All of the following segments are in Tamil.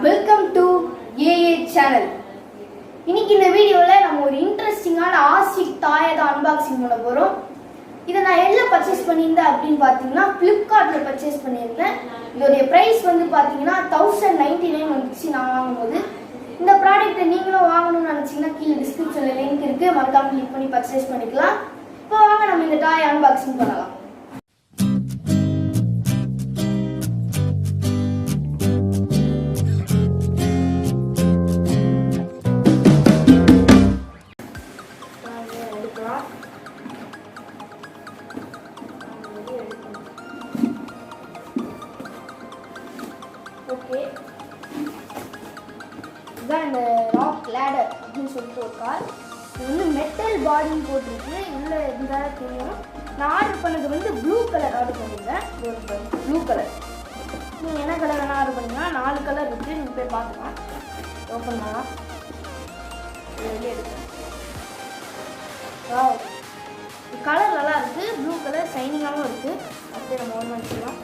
Welcome to AA channel. இன்னைக்கு இந்த வீடியோவில் நம்ம ஒரு இன்ட்ரெஸ்டிங்கான ஆசிக் டாயை தான் அன்பாக்சிங் பண்ண போகிறோம். இதை நான் எதில் பர்ச்சேஸ் பண்ணியிருந்தேன் அப்படின்னு பார்த்தீங்கன்னா ஃப்ளிப்கார்ட்டில் பர்ச்சேஸ் பண்ணியிருந்தேன். இதோடைய ப்ரைஸ் வந்து பார்த்தீங்கன்னா 1099 வந்துச்சு நான் வாங்கும்போது. இந்த ப்ராடக்ட்டை நீங்களும் வாங்கணும்னு நினச்சிங்கன்னா கீழே டிஸ்கிரிப்ஷனில் லிங்க் இருக்குது, மறக்காம கிளிக் பண்ணி பர்ச்சேஸ் பண்ணிக்கலாம். இப்போ வாங்க நம்ம இந்த டாயை அன்பாக்சிங் பண்ணலாம். ஓகே, இதுதான் இந்த ராக் லேடர் அப்படின்னு சொல்லிட்டு ஒரு கார். இது வந்து மெட்டல் பாடின்னு போட்டிருக்கு. இதில் இருந்தால் தெரியும். நான் ஆர்டர் பண்ணது வந்து ப்ளூ கலர் ஆர்டர் பண்ணியிருந்தேன். Blue colour. நீங்கள் என்ன கலர் வேணால் ஆர்டர் பண்ணிங்கன்னா 4 கலர் இருக்குது. நீங்கள் போய் பார்த்துக்கலாம். ஓப்பன் பண்ணலாம். வெளியே எடுக்கிறேன். கலர் நல்லா இருக்குது. ப்ளூ கலர் சைனிங்காகவும் இருக்குது. அப்படியே நம்ம ஒன்று வச்சுக்கலாம்.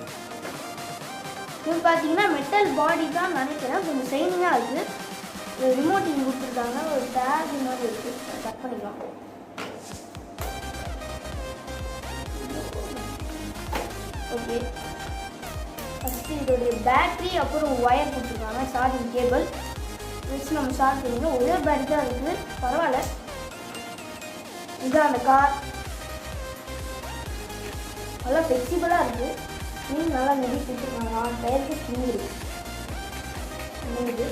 இது பார்த்தீங்கன்னா மெட்டல் பாடி தான் நினைக்கிறேன். கொஞ்சம் சைனிங்காக இருக்குது. ஒரு ரிமோட் இங்கே கொடுத்துருக்காங்க. ஒரு டேக் மாதிரி இருக்குது. கட் பண்ணிக்கலாம். ஓகே, ஃபஸ்ட்டு இதோடைய பேட்ரி, அப்புறம் ஒயர் கொடுத்துருக்காங்க, சார்ஜிங் கேபிள் வச்சு நம்ம சார்ஜ் பண்ணிக்கலாம். ஒரே பேட்டரி தான் இருக்குது, பரவாயில்ல. இதுதான் அந்த கார். நல்லா ஃப்ளெக்சிபிளாக இருக்குது. ஸ்க்ரீன் நல்லா நெடி கொடுத்துருக்காங்க. டயருக்கு ஸ்க்ரீன் இருக்குது.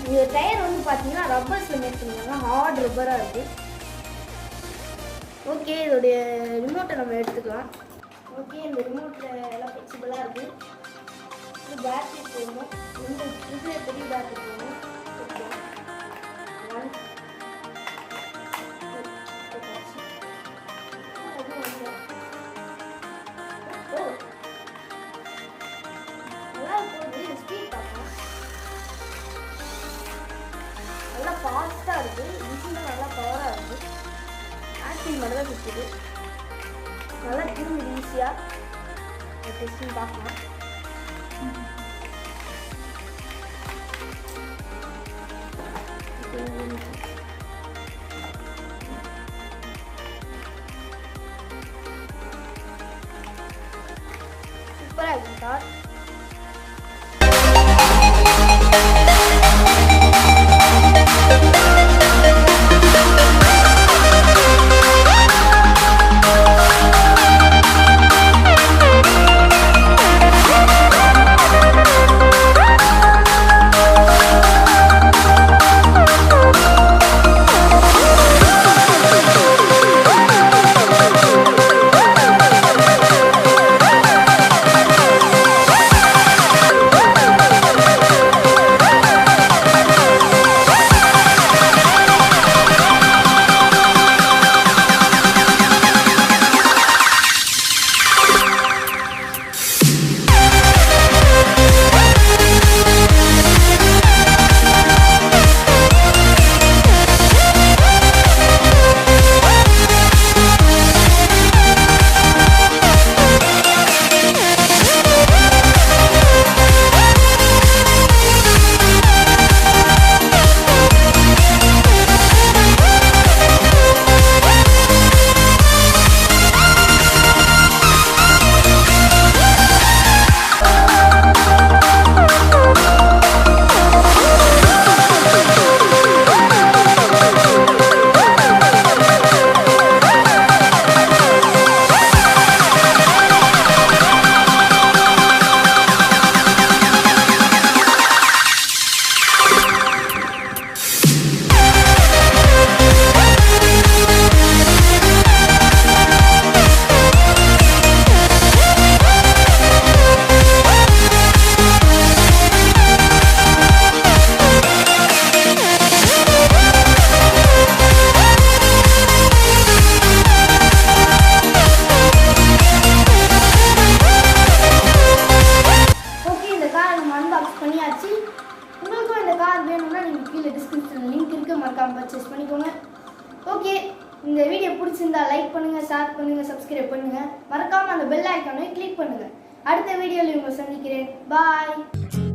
இந்த டயர் வந்து பார்த்தீங்கன்னா ரப்பர்ஸில் மேக் பண்ணிருக்காங்க. ஹார்ட் ரப்பராக இருக்குது. ஓகே, இதோடைய ரிமோட்டை நம்ம எடுத்துக்கலாம். ஓகே, இந்த ரிமோட்டில் எல்லாம் ஃப்ளெக்சிபிளாக இருக்குது. இது பேட்டரி போடணும். இந்த இதில் பெரிய பேட்டரி போடணும். நல்லா ஃபாஸ்ட்டாக இருக்குது. இன்ஜின் நல்லா பவராக இருக்குது. ஆக்டிங் மட்டும் தான் இருக்குது. நல்லா திரும்பி ஈஸியாக டெஸ்டிங் பார்க்கலாம். சூப்பராக இருக்குது கார். உங்களுக்கும் இந்த கார் வேணும்னா நீங்கள் கீழே டிஸ்கிரிப்ஷனில் லிங்க் இருக்குது, மறக்காம பர்ச்சேஸ் பண்ணிக்கோங்க. ஓகே, இந்த வீடியோ பிடிச்சிருந்தா லைக் பண்ணுங்கள், ஷேர் பண்ணுங்கள், சப்ஸ்கிரைப் பண்ணுங்கள். மறக்காமல் அந்த பெல் ஐக்கானை கிளிக் பண்ணுங்கள். அடுத்த வீடியோவில் உங்களை சந்திக்கிறேன். பாய்.